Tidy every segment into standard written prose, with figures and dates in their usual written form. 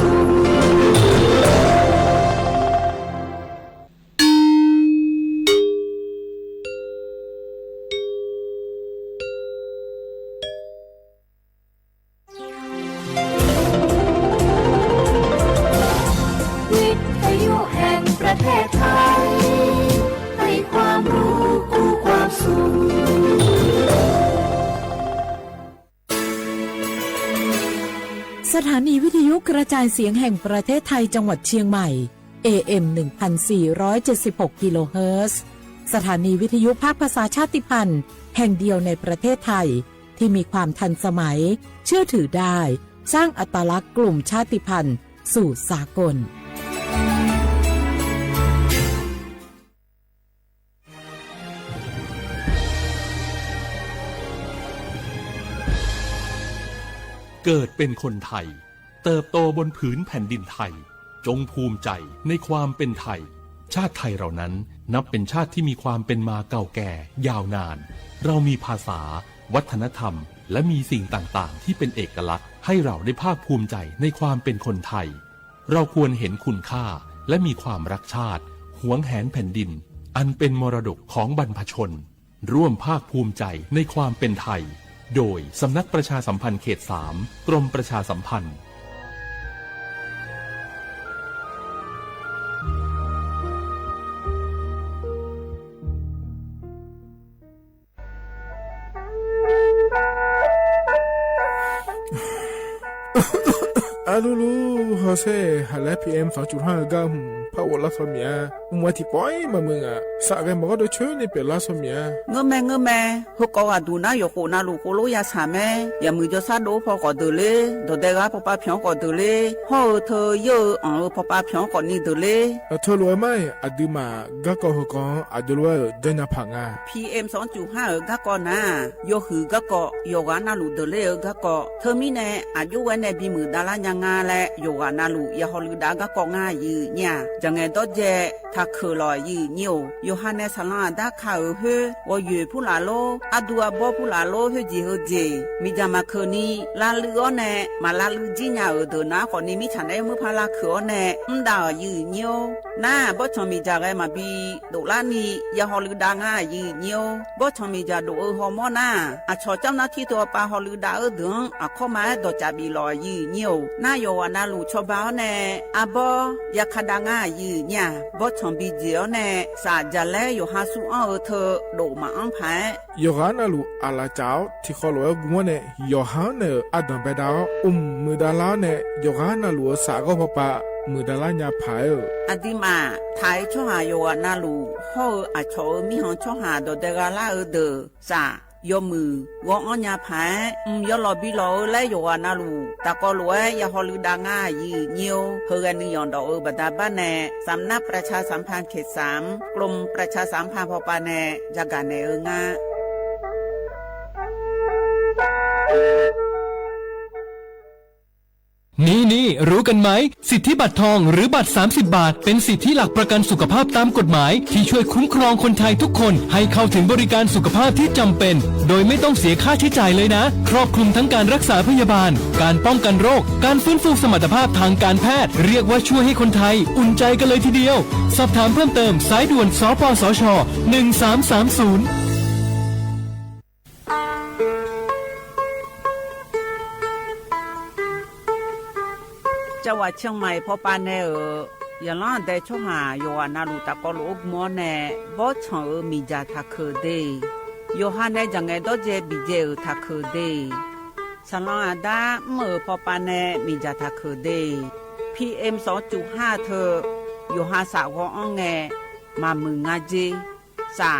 สูงวิทยุแห่งประเทศไทยให้ความรู้กู้ความสุขสถานีวิทยุกระจายเสียงแห่งประเทศไทยจังหวัดเชียงใหม่ AM 1476 กิโลเฮิรตซ์สถานีวิทยุภาคภาษาชาติพันธุ์แห่งเดียวในประเทศไทยที่มีความทันสมัยเชื่อถือได้สร้างอัตลักษณ์กลุ่มชาติพันธุ์สู่สากลเกิดเป็นคนไทยเติบโตบนผืนแผ่นดินไทยจงภูมิใจในความเป็นไทยชาติไทยเรานั้นนับเป็นชาติที่มีความเป็นมาเก่าแก่ยาวนานเรามีภาษาวัฒนธรรมและมีสิ่งต่างๆที่เป็นเอกลักษณ์ให้เราได้ภาคภูมิใจในความเป็นคนไทยเราควรเห็นคุณค่าและมีความรักชาติหวงแหนแผ่นดินอันเป็นมรดกของบรรพชนร่วมภาคภูมิใจในความเป็นไทยโดยสำนักประชาสัมพันธ์เขต 3 กรมประชาสัมพันธ์อาลูลูฮอเซ่ฮัลโหล PM 2.5 กัมพาวลาสเมียมัวที่ปอยมามึงอ่ะสักแกมันก็ได้ช่วยในเปลาสเมียเงแม่ฮกกอดูนะยโคนาลูโคโลยาสาแม่ยามือจะซาโดพอก็เดเลโดเดกาพอปาเพียงก็เดเลฮอเธอเยอะพอปาเพียงก็นี่เดเลเธอรู้ไหมอดีมาก็ก็ฮกกอดีรู้เดินพังอ่ะ PM 2.5ก็ก็นะโยหือก็ก็โยกานาลูเดเลก็ก็เธอมีแน่อายุวันในบีมือดารายังงาและโยกานาลูยาฮอลูดาก็ก็ง่ายยืเนี่ยจังไงตัวเจถ้าคือลอยยืนิวโยฮันเนสลาดาคาเฮว่าอยู่ผู้ลาโลอดัวบ่ผู้ลาโลเฮจีเฮเจมีจามาคืนนี้ลาลือแน่มาลาลือจีญาเดนะคนนี้มีฉันได้มือพาลาคือแน่ดายืนิวน่าบ่ชมีจาไกมาบีโดลานียาฮอลือดางายืนิวบ่ชมีจาโดฮอร์โมนาอะชอเจ้าหน้าที่ตัวปาฮอลือดาดึงอะเข้ามาดจาบีลอยยืนิวน่าโยวานาลูชบ้าแน่อะบ่ยาคดางายืเนี่ยบ่ชมบีเจียวแน่สาจะแลอยู่หาสู้อ้อเธอโดมาอังไผโยฮานาลูอาลาเจ้าที่เขารู้กัวเนี่ยโยฮานะอดัมเบดามือดาลาเนี่ยโยฮานาลูสาก็พอปะมือดาลาญาพายอดีมาไทยช่อหาโยนาลูฮออะชอมีหองช่อหาโดเดกาลาเดสายมือวองอัญญาผายยอลอบิโลและโยวานาลูตะกอลวยยาฮอลือดางายีเนียวเฮกันนิยอนดอกบดาบ้านแน่สำนักประชาสัมพันธ์เขต 3 กรมประชาสัมพันธ์พอปาแน่จากการในงานี่รู้กันไหมสิทธิบัตรทองหรือบัตร30 บาทเป็นสิทธิหลักประกันสุขภาพตามกฎหมายที่ช่วยคุ้มครองคนไทยทุกคนให้เข้าถึงบริการสุขภาพที่จำเป็นโดยไม่ต้องเสียค่าใช้จ่ายเลยนะครอบคลุมทั้งการรักษาพยาบาลการป้องกันโรคการฟื้นฟูสมรรถภาพทางการแพทย์เรียกว่าช่วยให้คนไทยอุ่นใจกันเลยทีเดียวสอบถามเพิ่มเติมสายด่วนสปสช1330จังหวัดเชียงใหม่พอปานแน่อย่างล่าได้ช่อหาโยฮานาลูตะกอลูกมัวแน่บ่ชอมีจาทักเคเดโยฮานได้จังไงดอเจบิเจทักเคเดฉันลองดาเมื่อพอปานแน่มีจาทักเคเด PM 2.5 เธอโยฮาสาวของอ้องแงมามืองาเจสา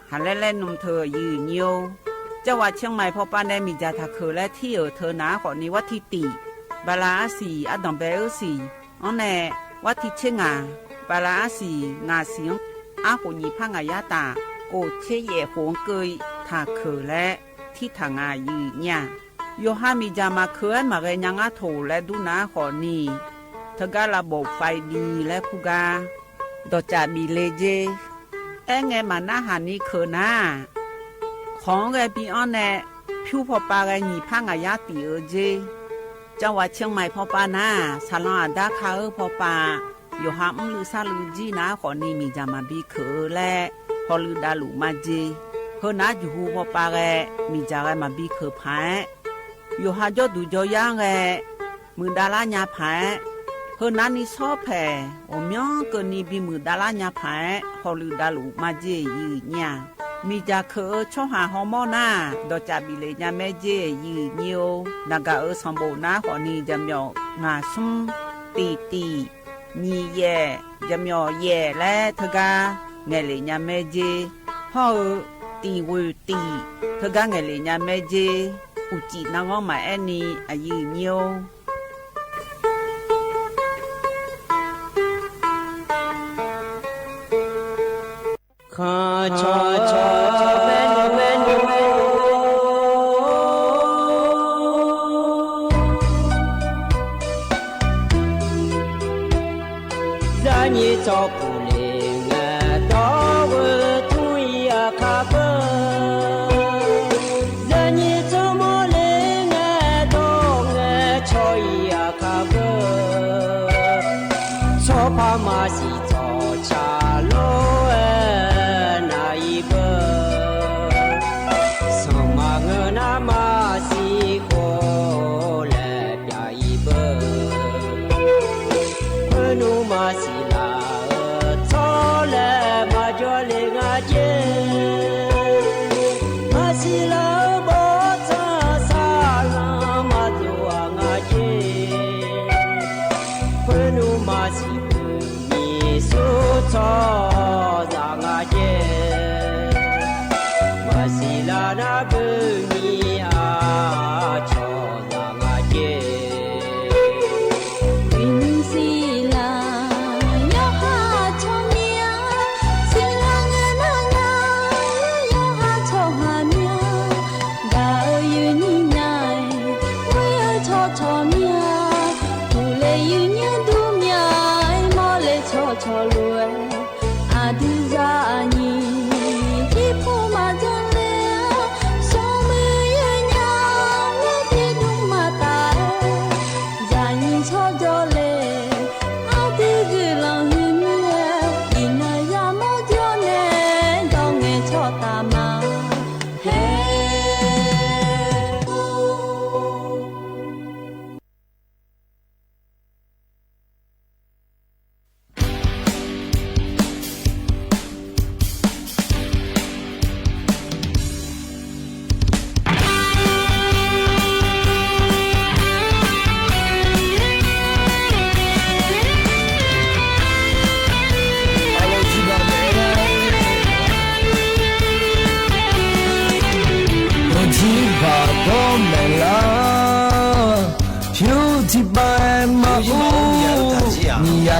หาเล่นนมเธอยืนโยจังหวัดเชียงใหม่พอปานแน่มีจาทักเคและที่เธอหนาก่อนนี้ว่าที่ติบาลาสีอดัมเบลสีอันแน่วัดที่เชงาบาลาสีงาเสียงอาโกญีพังอายาตาโกเชเยหงเกยทาเคและที่ทางอายืเนี่ยโยฮามีจามาเคยมาเรยังอาโถและดูนาขอนีเธอก็ระบบไฟดีและพูกาดอจาบีเลเจไงมาหน้าหานี้เคอหน้าของไงปีอันแน่ผิวพอปาไงญีพังอายาตีเจ จังหวัดเชียงใหม่พอปานาสาลาดาคาพอปาอยู่หามลือซาลือจีนาขอนี่มีจามาบีเคและพอลือดาลูมาจีเฮนาอยู่หูพอปาแกมีจาแกมาบีเคพายอยู่หาจอดูจอย่างแกมือดาลาญาพายเฮนานี่ชอบแผ่อมยองเกินนี่บีมือดาลาญาพายพอลือดาลูมาจียืเนี่ยมีจาเคช่อหาฮอร์โมนาดอจาบิเลญาแม่เจยืเนียวนากาสมบูนาขอนี่จำยองงาซุมตีมีแย่จำยอแย่และเธอกาเงเลญาแม่เจฮอตีวตีเธอกาเงเลญาแม่เจอุจินางอมาแอนี่อายืเนียวข้าชอเมนูรานีจอปูเลงดอวทุยาคาเบรานีจอโมเลงดองชอยาคาเบชอพามาสิจอชาโล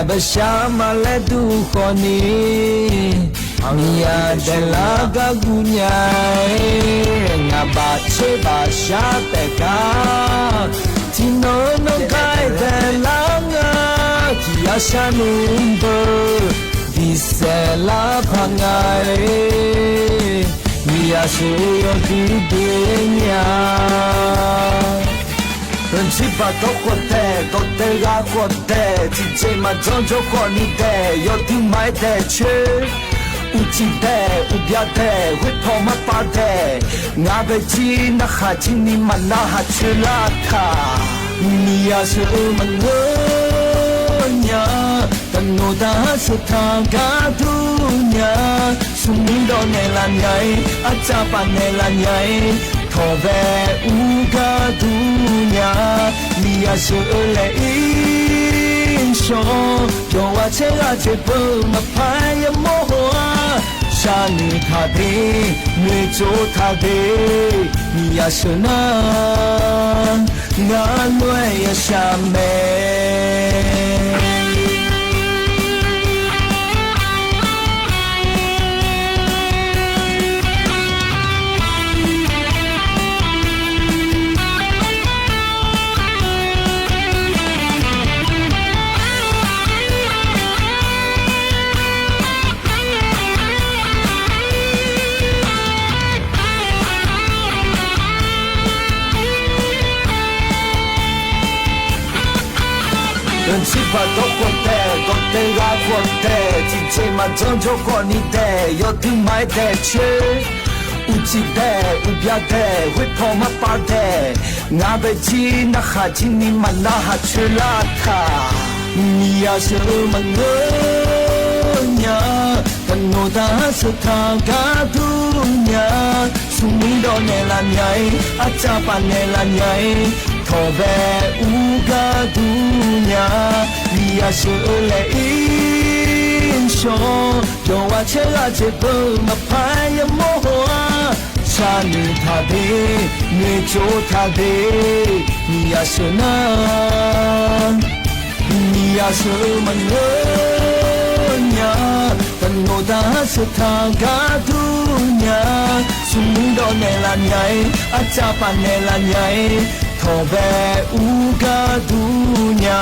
บชามาเลดูคอนีมีอาเดลากากุญญางาบาเชบาชาเตกาที่โนโนไกเดลางาที่อาชานุมเบดิเซลาพังไงมีอาชูยกิเดญาPrincipa tote ga kote Tiche ma jonjo koni de Yoti mai de che Uchi de ubya de Wipo ma pa de Nga be chi na ha chi ni ma na ha che la ta Ni ya su ma ngo nya Tano da su ta ga du nya Sumi do ne la nyai Acha pa ne la nyai Tove uga dunya Lia shule insho Yo ache ache po mapaya moa Shani thade Nwe jo thade Lia shuna Nga nwe ya shame สิบาทก็แต่ก็แต่รักก็แต่ที่เจมาจนจบก็นี่แต่ยอดที่ไม่แต่เชื่ออุจิแต่อุบยาแต่วิพอมาปาแต่งาเบจีนักหาที่นี่มันน่าหาเชื่อลาทามีอาเชื่อมันเงยกันโนดาสถานกาดุญาสุมิโดเนลาใหญ่อาจารย์ปานเนลาใหญ่ขอแบอุกาดุญามีอาเชื่อเลยอินโชโยว่าเชื่อเจ็บมาพายโมหัวชาลิทาเดเนโจทาเดมีอาเชื่อนามีอาเชื่อมันเงยกันโนดาสถานกาดุญาสุมิโดเนลาใหญ่อาจารย์ปานเนลาใหญ่ขอแบอุกาดุญา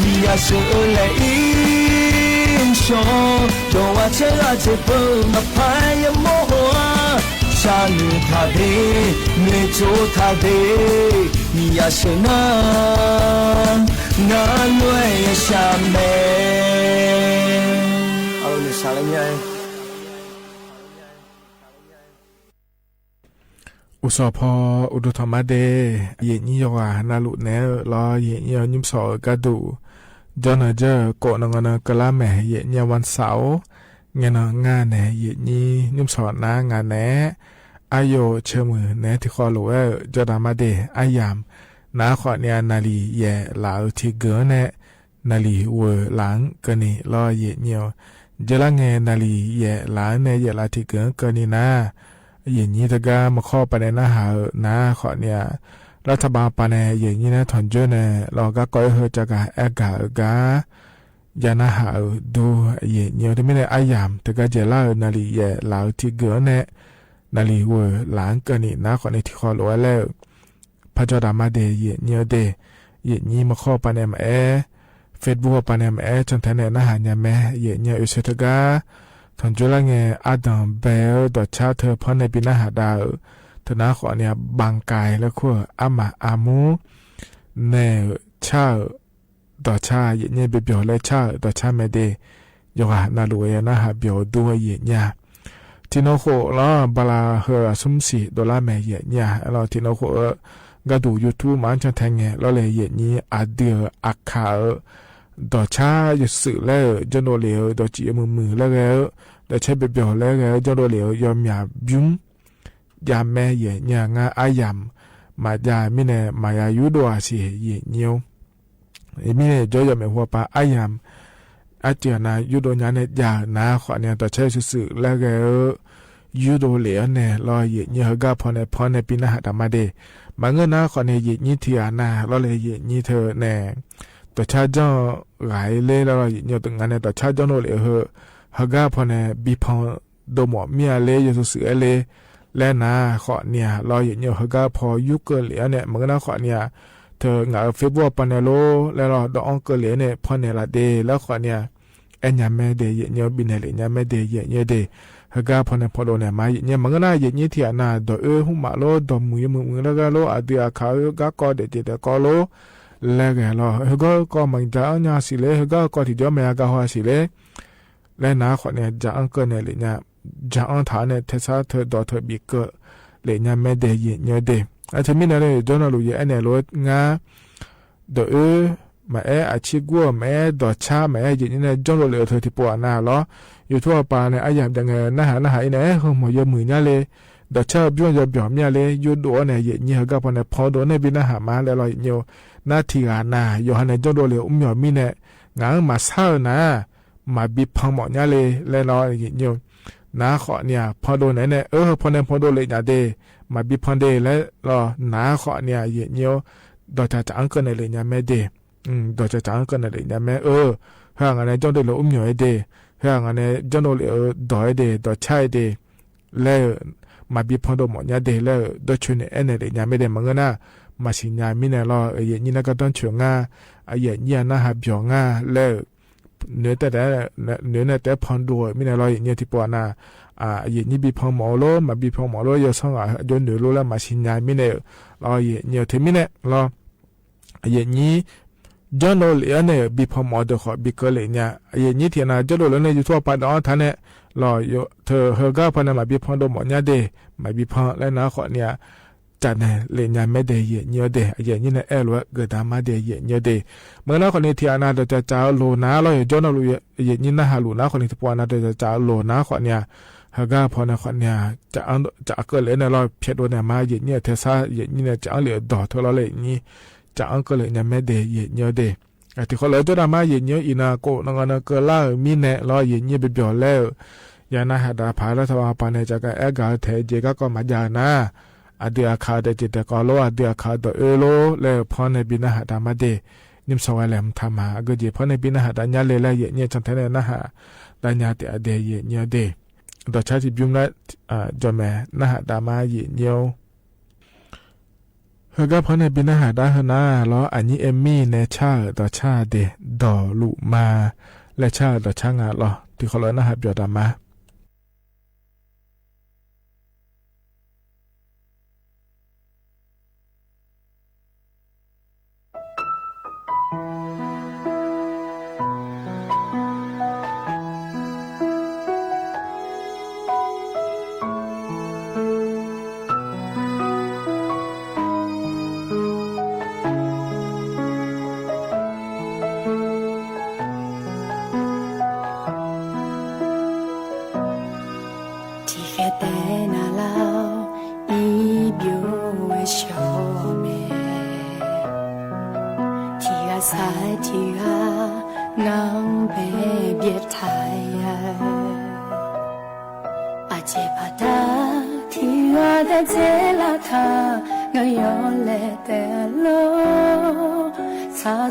มีอาเชื่อเลยอินโชโยว่าเชื่อเจ็บมาพายโมหัวชาลิทาเดเนโจทาเดมีอาเชื่อนางานรวยชาเมเอาเลยชาเลยไงอุสพออุดธรรมเดเยนี่ยว่านาลุเนรอเยนี่ยิมสอกระดูจอนเจอโกนงนกะละแม่เยนี่วันเสาร์เงินงานแหนเยนี่ยิมสอนางานแหนอายโยเชื่อมือแหนที่คอหลวจอดามาเดอายามนาขอเนี่ยนาลีเยลาวที่เกอแหนนาลีเวหลังกันนี่รอเยนี่เจละเงนาลีเยหลังเนเยลาที่เกอกันนี่นะอย่างนี้ถ้าก็มาข้อประเด็นนะหานะขอเนี่ยรัฐบาลปานเนี่ยอย่างนี้นะถอนเจอเนี่ยเราก็ก้อยเฮจากการแอกากายานะหาดูอย่างนี้ที่ไม่ได้อายามแต่ก็จะเล่านาลีเย่เหล่าที่เกิดเนี่ยนาลีเวอหลังกันนี่นะขอในที่ขอรู้แล้วพระเจ้าดามาเดอย่างนี้เดอย่างนี้มาข้อปานเนี่ยมาเฟซบุ๊กปานเนี่ยมาจนแทนเนี่ยนะหาเนี่ยแม่อย่างนี้อุตสาหกรรมทอนจุลเงอาดัมเบลดอชาเธอพอในปีหน้าหาดาวธนาขอเนี่ยบางกายแล้วก็อามาอามูเนชาดอชาเยเนี่ยเบียวเลยชาดอชาไม่ได้ยกนาลุยนะหาเบียวด้วยเยเนี่ยที่นโคแล้วบาลาเฮอซุ่ม$4แม่เยเนี่ยเราที่นโคก็ดูยูทูบมันจะแทงเงแล้วเลยเยนี้อาเดียอาคาดอชาจะสื่อแล้วจนโดเหลวดอจีมือแล้วแต่ใช้เบียวแล้วจนโดเหลวยอมยาบุ้มยามแม่เย่เนี่ยงาอายามมายามิเนมายายุดวาสิเย่เนียวมิเนจอยามหัวปาอายามอาเจียนายุดญาเนี่ยยานาขอเนี่ยต่อใช้สื่อแล้วยุดเหลวเนี่ยรอเย่เนี่ยก็พอในปีหน้าดามาเดมาเงินนาขอเนี่ยเย่นี่ที่นาเราเลยเย่นี่เธอแน่ต่อชาจ้าหลายเล่แล้วเนี่ยตึงงานเนี่ยต่อชาจ้าโนเลยฮะก็พอเนี่ยบีพองโดหมอเมียเล่ยสุสื่อเล่และนาขอเนี่ยรออย่างเงี้ยเขาก็พอยุเกินเหลือเนี่ยมันก็น่าขอเนี่ยเธอหงายเฟซบุ๊กปานเนโลแล้วรอดองเกินเหลือเนี่ยพอเนี่ยละเดแล้วขอเนี่ยเอ็นยาแม่เดยเงี้ยบินเหลือยาแม่เดยเงี้ยเดเขาก็พอเนี่ยพอโดเนี่ยมาอย่างเงี้ยมันก็น่าอย่างเงี้ยที่นาดหุ่มมาโลดมือแล้วก็โลอาเดียเขาก็กอเดก็โลแล้วก็รอเขาก็มันจะเอาเนี่ยสิเลยเขาก็ที่จะไม่เอาก็หัวสิเลยและนาขอเนี่ยจะอังเกินเนี่ยเลยเนี่ยจะอังฐานเนี่ยเทศะเธอดอเธอบีเกอเลยเนี่ยแม่เดย์เนี่ยเดย์อาจจะมีอะไรจนเราอยู่อันเนี่ยรถงาดอมาอาชีพกัวแม่ดอชาแม่อย่างนี้จนเราเหลือเธอที่ปวดหน้าล้ออยู่ทั่วไปเนี่ยอยากยังไงน่าหาเนี่ยเขาหมดยมือเนี่ยเลยดอชาบิ้วจะบิ้วเนี่ยเลยอยู่ตัวเนี่ยอย่างนี้เขาก็พอเนี่ยพอโดนเนี่ยบินน่าหามาแล้วเราเนี่ยหน้าที่งานน่ะอยู่หันเนี่ยจนเราเหลือหยอมีเนี่ยงานมาเศร้านะมาบีบพังหมดเนี่ยเลยแล้วเราอย่างเงี้ยน้าขอเนี่ยพอโดนไหนเนี่ยพอเนี่ยพอโดนเลยนะเดมาบีบพังเดแล้วรอน้าขอเนี่ยอย่างเงี้ยดอจะอังเกินเลยเนี่ยแม่เดดอจะอังเกินเลยเนี่ยแม่ห่างอะไรจนโดนเราหยอเดห่างอะไรจนโดนดอยเดดอใช่เดแล้วมาบีบพังโดนหมดเนี่ยเดแล้วดอชวนเนี่ยเลยเนี่ยไม่ได้มันก็น่ามาสิญญามิเนี่ยรออย่างนี้นะก็ต้องเชื่องาอย่างนี้นะหาเบียงาแล้วเนื้อแต่พอนดูไม่ได้รออย่างเงี้ยที่ปวดน่ะอย่างนี้บีพองหมอโลมาบีพองหมอโลยส่งจนเดือดรู้แล้วมาสิญญาไม่ได้รออย่างเงี้ยที่ไม่ได้รออย่างนี้ จอนโลเลียเนี่ยบีพอมอดขอบีเกเลยเนี่ยเย็นนี้เทียนะจอนโลแล้วเนี่ยอยู่ทั่วไปดอท่านเนี่ยรออยู่เธอเฮก้าพอนะมาบีพอดหมอเนี่ยเดมาบีพอแล้วนะขอเนี่ยจัดเนี่ยเลยเนี่ยไม่ได้เย็นเยอะเดเย็นนี่เนี่ยเอลวะเกิดตามมาเดเย็นเยอะเดเมื่อนะคนนี้เทียนะเดจะจ้าโลนะเราอยู่จอนโลเย็นนี่นะฮาลูนะคนนี้ที่ปวนะเดจะจ้าโลนะขอเนี่ยเฮก้าพอนะขอเนี่ยจะเกิดเลยเนี่ยเราเพียรโดเนี่ยมาเย็นเนี่ยเทซ่าเย็นนี่เนี่ยจะเหลือดอกเท่าเราเลยนี่จะอังก็เลยเนี่ยไม่ได้เย็นเยอะเดที่เขาเลยตัวดามาเย็นเยอะอีนาโกนังกันก็ล่ามีเนะรอเย็นเยอะไปเบียวแล้วยานาหาดาพาราทวาปานเนี่ยจากเอกาเทเจก็มาจานาอดีอาคาเดจิตก็โลอดีอาคาโดเอโลแล้วพอในบินาหาดามาเดนิมสวายแหลมทำมาก็จีพอในบินาหาดาญาเลไลเย็นเยอะจังเทเนนะฮะดาญาเตอเดเย็นเยอะเดดอกชาติบิมละจอมแม่นะฮะดามาเย็นเยอะเฮก็พอในบินาหาดาเฮนาล้ออันนี้เอมมี่เนชาต่อชาเดดอลุมาและชาต่อชางาล้อที่เขาเลยนะฮะเบียดามา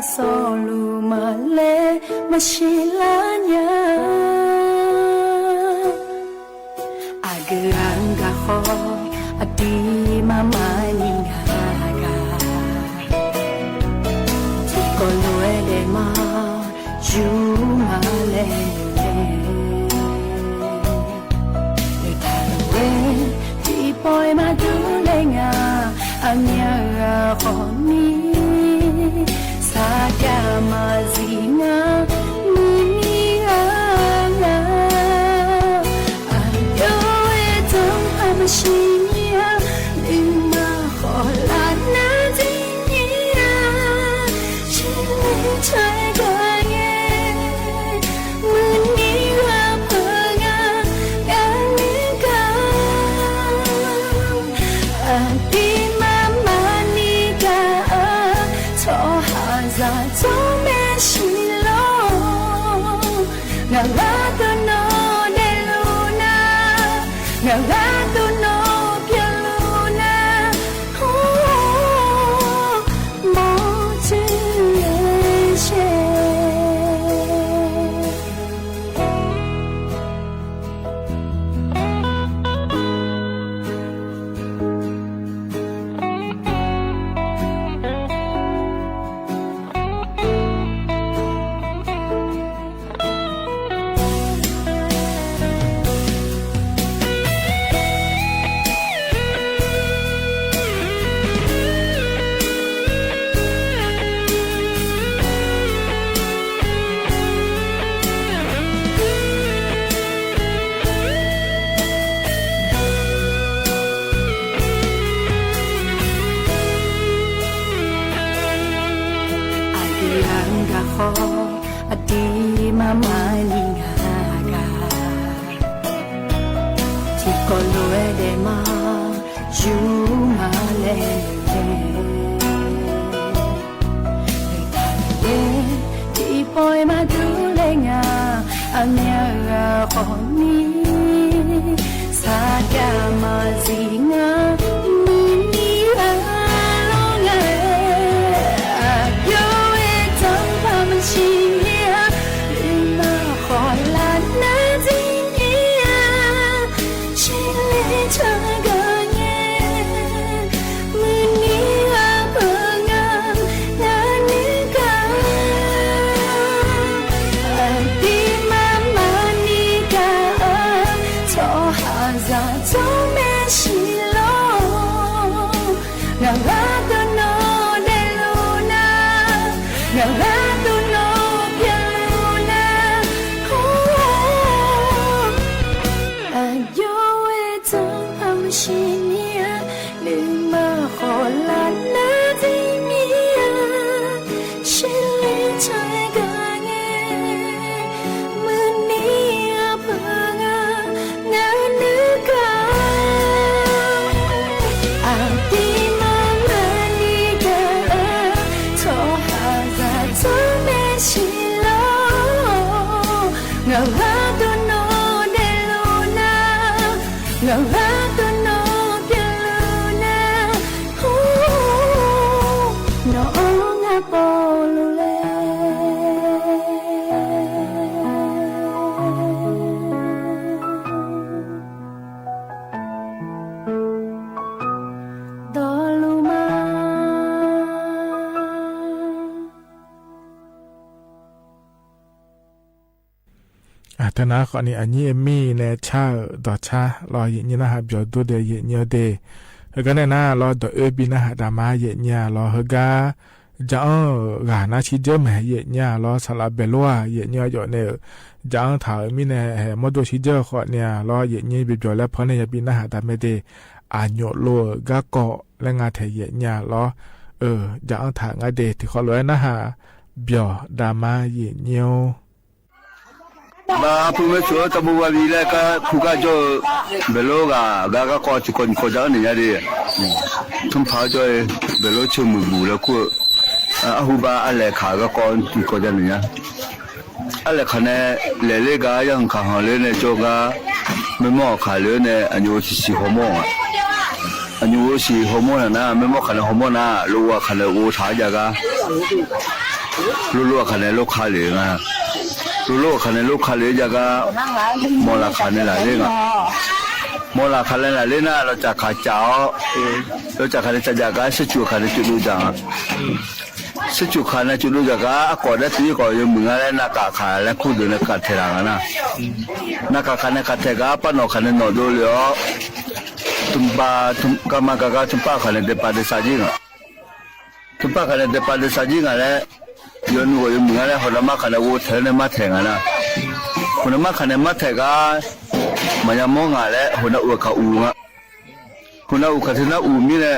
โซลูมาเลมาชิลาญาอาเกอังกะโฮอดีมามานิงากาที่ก็ลวยเลมายูมาเลเลทาเวที่ปอยมาดูเลงาอันยากาโฮนีSakyamazina Miniana Ayo etong amashinya Lima kholana zinya Chile chai gaye Muniwa panga Ganika Adi mama nika Tohaza Tome shilo Nagato no de luna Nagato no pia luna Motivation Adi mama ningaga Tiko loe de ma Yu ma le Le Ti poi ma du le nga Anya ga khoni Sa ma zinga Don't ngara tu no de luna ngara tu no de luna no nga polule dolumaธนาขอนี่อันนี้มีเนชาดอชารอยินนะฮะเบียวดูเดยเนียเดเฮกันน่ารอดเอบินะฮะดามาเยเนียรอเฮกาจางกานาชิเจมเยเนียรอสลาเบลัวเยเนียอยู่เนจางถามีเนมดชิเจขอเนี่ยรอเยเนียเบียวแล้วพอเนี่ยบินะฮะดาเมเดอันโยโลกะเกาะและงาเทเยเนียรอจางถางาเดที่ขอเลยนะฮะเบียวดามาเยเนียวba pume so tabu wa bi la ka phuka jo belo ga ko chi kon ko ja ni ya de thum pha jo belo chu mu bu la ko a hu ba a le kha ga kon chi ko ja ni ya a le kha ne le ga yang kha ha le ne jo ga me mo kha le ne a nyu si ho mo a nyu si ho mo na me mo kha ne ho mo na lo wa kha le wo tha ja ga lo kha ne lo kha le naลูกคันนี้ลูกคันนี้จะก็มอลาคันนี้หลายเรื่องมอลาคันนี้หลายเรื่องนะเราจะขาเจ้าเราจะคันนี้จะก็สิจุคันนี้จุดจังสิจุคันนี้จุดจังก็ก่อนได้ที่ก่อนยังมึงอะไรนักขาและคู่เดินกัดเทรังนะนักคันนี้กัดเทก็ป้านอคันนี้นอดูเลยทุมป้าทุมกามาก็ทุมป้าคันนี้เดปาเดซาจิงทุมป้าคันนี้เดปาเดซาจิงอะไรยนวัยมึงอะไรคนละมาขันวัวเธอเนี่ยมาแทงนะคนละมาขันมาแทงก็มันยังมองอะไรคนละวัวเขาอู่ะคนละอู่ขันที่น่าอู่มีเนี่ย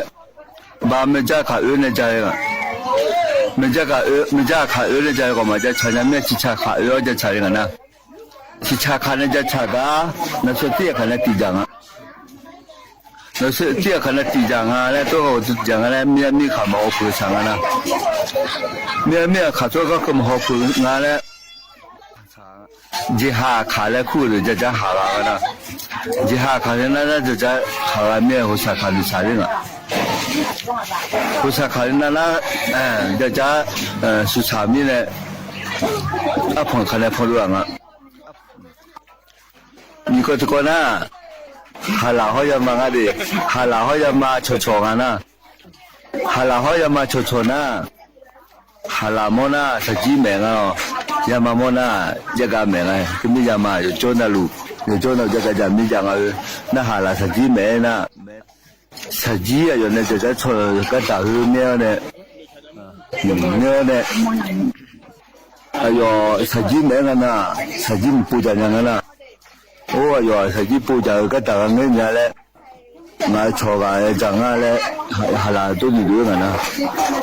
บาไม่จ้าขาเนี่ยใจอ่ะไม่จ้าขาเนี่ยใจก็มาจะใช้เนี่ยชิชาขาจะใช้กันนะชิชาขาเนี่ยจะใช้ก็นั่นสุดที่ขันเนี่ยตีจังอ่ะนั่นสุดที่ขันเนี่ยตีจังอ่ะแล้วตัวเขาจังอะไรมีขามาเอาปืนสั่งกันนะมีขาตัวก็กำหัวปืนงานแล้วจีฮาขาแล้วคู่หรือจะหากันนะจีฮาขาเนี่ยนั่นจะหามีหัวชาขาดิฉันอ่ะหัวชาขาเนี่ยนั่นจะสุชามีเนี่ยอ่ะผ่อนขาเนี่ยผ่อนรู้อ่ะมีคนทุกคนนะฮาลาเขาจะมาอะไรฮาลาเขาจะมาโชว์กันนะฮาลาเขาจะมาโชว์นะฮาลาโมนาสจีแมงอ่ะยามาโมนาจะกาแมงไงที่มียามาอยู่โจนาลูอยู่โจนาจะกาจะมีจังอ่ะน่าฮาลาสจีแมงนะสจีอ่ะอยู่เนี่ยจะโชว์ก็ด่าหื้อเมียเนี่ย哎呦，实际没个呐，实际不讲样个呐。哦哟，实际不讲个大个人家嘞，我错个讲个嘞，还啦都是对个呐。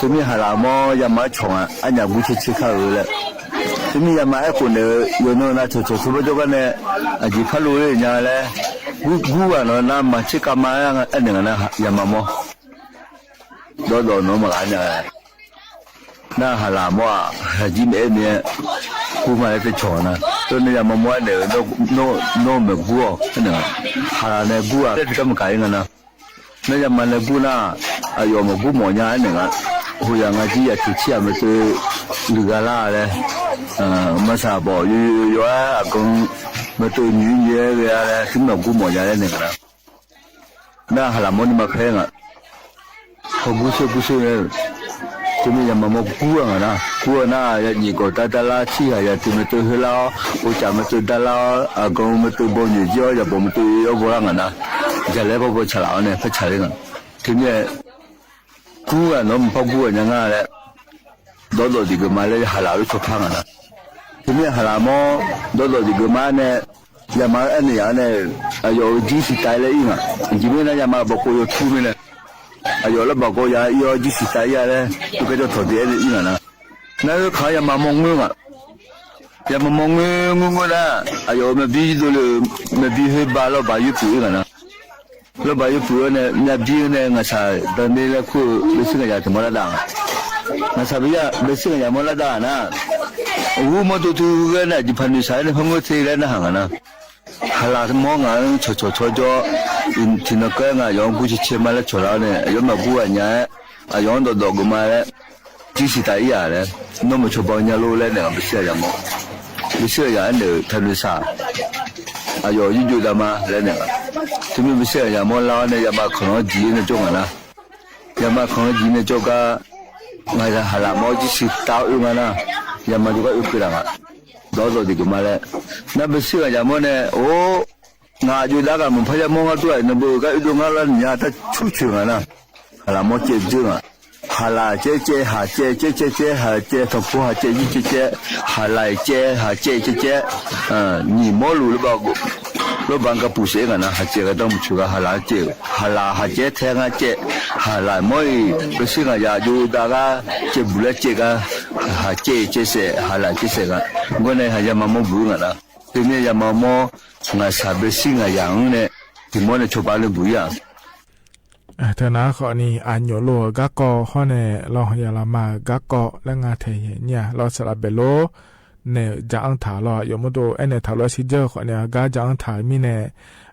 这边还啦么也没错啊，俺家不去看了。这边也没一个呢，有那错是不这个呢？啊，就看路人家嘞，古啊那嘛去干嘛呀？俺那个呢也没么，多那么俺家。น่าฮาลามัวจิมเอเนี่ยกูมาได้ชอนะตัวนี้ยังมามัวเนี่ยโน่แบบกูอ่ะเนี่ยฮาลาเนี่ยกูอ่ะที่ทำกันนะนี่ยังมาเนี่ยกูน่ะอายุมากูหมอเนี่ยเนี่ยกูยังอาจีอ่ะที่เชี่ยมาตัวลูกาล่าเลยมาซาบอยู่อ่ะก็มาตัวนี้เนี่ยอะไรที่มากูหมอเนี่ยเนี่ยนะน่าฮาลามัวนี่มาแข่งอ่ะเขากูช่วยที่มียามาโมกัวนะกัวน่ะยันยี่ก็ตาลาชี้หายาที่มันตัวเฮลาอุจามันตัวตาลาอากงมันตัวบนยี่จ้อยาบมันตัวยอบัวงั้นนะจะเล่พอฉลาดเนี่ยพอฉลาดงั้นที่นี่กัวน้องพอกัวยังไงเลยโดดดีก็มาเลยฮาลาลุชพังนะที่นี่ฮาลาโมโดดีก็มาเนี่ยยามาอันนี้เนี่ยอายุจีสิตายเลยอีกอ่ะจีไม่น่ายามาบอกกูอยู่ทุ่มเลย哎呦，那包括要就是在嘞，都给他拖地的一个呢。那个看也蛮忙的，也蛮忙我呢。哎呦，没必要了，没必要把老板又补一个呢。老板又补呢，那必呢我才，但你那苦，你是个家怎么来当？ na sabi ya besi ya mo la da na u mo tu ga na ji phan ni sai na phang se la na hang na hala mo nga cho jo in tin ka nga yong bu chi che ma la cho la ne yo ma bu nya a yong do gu ma le ji si dai ya le no mo cho ba nya lo le na besi ya mo besi ya ne phan ni sa a yo yin ju da ma le ne tu mi besi ya mo la ne ya ma khon ji ne jo nga na ya ma khon ji ne jo ka mai la hala mo ji si ta u nga na ya ma ju ka u kira nga do di ma le na besi ya mo ne o nga ju da ka mo pha ya mo nga tu ai na bu ka u nga la nya ta chu chu nga na hala mo je ju nga hala je ha je ha je to pu ha je ji je hala je ha je ni mo lu le ba go lo bang ka pu se nga na ha je ka dong chu ka hala ha je the nga je hala mo i besi nga ya ju da ka je bu le je ka ha je se hala je se ka ngo ne ha ya ma mo bu nga na ti ne ya ma mo nga sa besi nga yang ne ti mo ne cho ba le bu yaเธอนะขอนี่อันโยโลกะกอข้อเนี่ยเราอย่าละมากะกอและงาเทเนี่ยเราสลับเบโลเนี่ยจะอังถาเราอยู่มาดูเนี่ยถาเราซิเจอขอเนี่ยกะจะอังถามีเนี่ย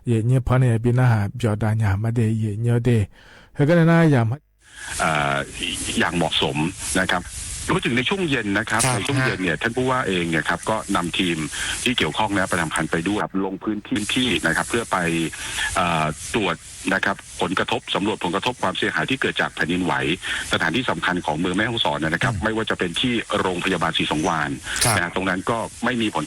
เย่เนี่ยพอเนี่ยบินาหาเบียดานยามาเดเย่เนี่ยเดเฮก็น่ายามอย่างเหมาะสมนะครับพูดถึงในช่วงเย็นนะครับในช่วงเย็นเนี่ยท่านผู้ว่าเองเนี่ยครับก็นำทีมที่เกี่ยวข้องนะประจำการไปด้วยลงพื้นที่นะครับเพื่อไปตรวจนะครับผลกระทบสำรวจผลกระทบความเสียหายที่เกิดจากแผ่นดินไหวสถานที่สำคัญของเมืองแม่ฮ่องสอนนะครับไม่ว่าจะเป็นที่โรงพยาบาลศรีสงวาลนะตรงนั้นก็ไม่มีผล